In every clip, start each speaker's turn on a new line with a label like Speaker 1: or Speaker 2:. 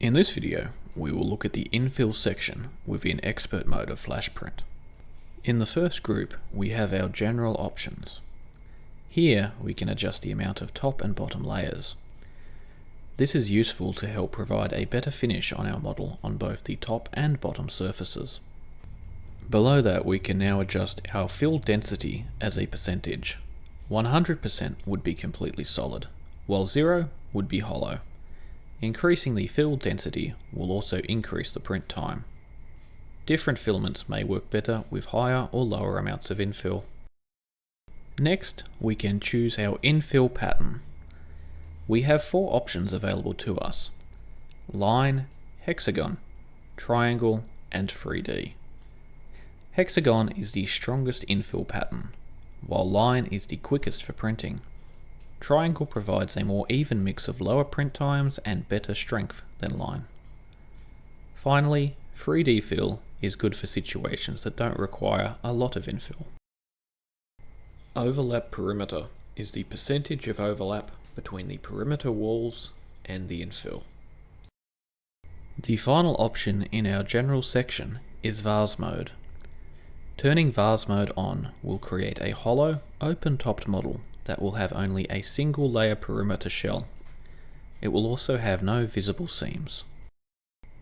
Speaker 1: In this video, we will look at the infill section within expert mode of FlashPrint. In the first group, we have our general options. Here, we can adjust the amount of top and bottom layers. This is useful to help provide a better finish on our model on both the top and bottom surfaces. Below that, we can now adjust our fill density as a percentage. 100% would be completely solid, while 0 would be hollow. Increasing the fill density will also increase the print time. Different filaments may work better with higher or lower amounts of infill. Next, we can choose our infill pattern. We have 4 options available to us: line, hexagon, triangle, and 3D. Hexagon is the strongest infill pattern, while line is the quickest for printing. Triangle provides a more even mix of lower print times and better strength than line. Finally, 3D fill is good for situations that don't require a lot of infill. Overlap perimeter is the percentage of overlap between the perimeter walls and the infill. The final option in our general section is vase mode. Turning vase mode on will create a hollow, open-topped model that will have only a single layer perimeter shell. It will also have no visible seams.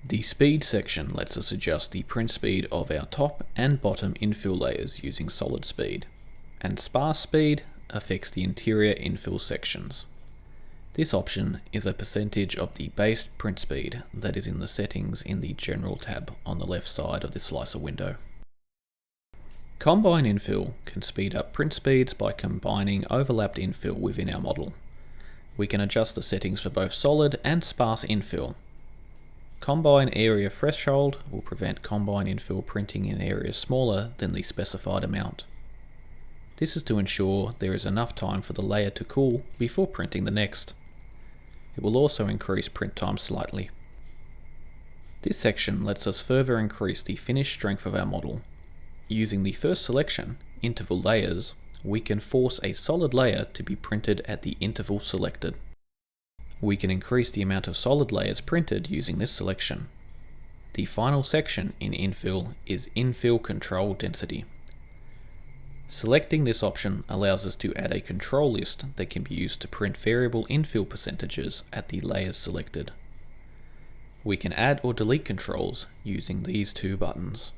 Speaker 1: The speed section lets us adjust the print speed of our top and bottom infill layers using solid speed, and sparse speed affects the interior infill sections. This option is a percentage of the base print speed that is in the settings in the General tab on the left side of the slicer window. Combine infill can speed up print speeds by combining overlapped infill within our model. We can adjust the settings for both solid and sparse infill. Combine area threshold will prevent combine infill printing in areas smaller than the specified amount. This is to ensure there is enough time for the layer to cool before printing the next. It will also increase print time slightly. This section lets us further increase the finish strength of our model. Using the first selection, interval layers, we can force a solid layer to be printed at the interval selected. We can increase the amount of solid layers printed using this selection. The final section in infill is infill control density. Selecting this option allows us to add a control list that can be used to print variable infill percentages at the layers selected. We can add or delete controls using these 2 buttons.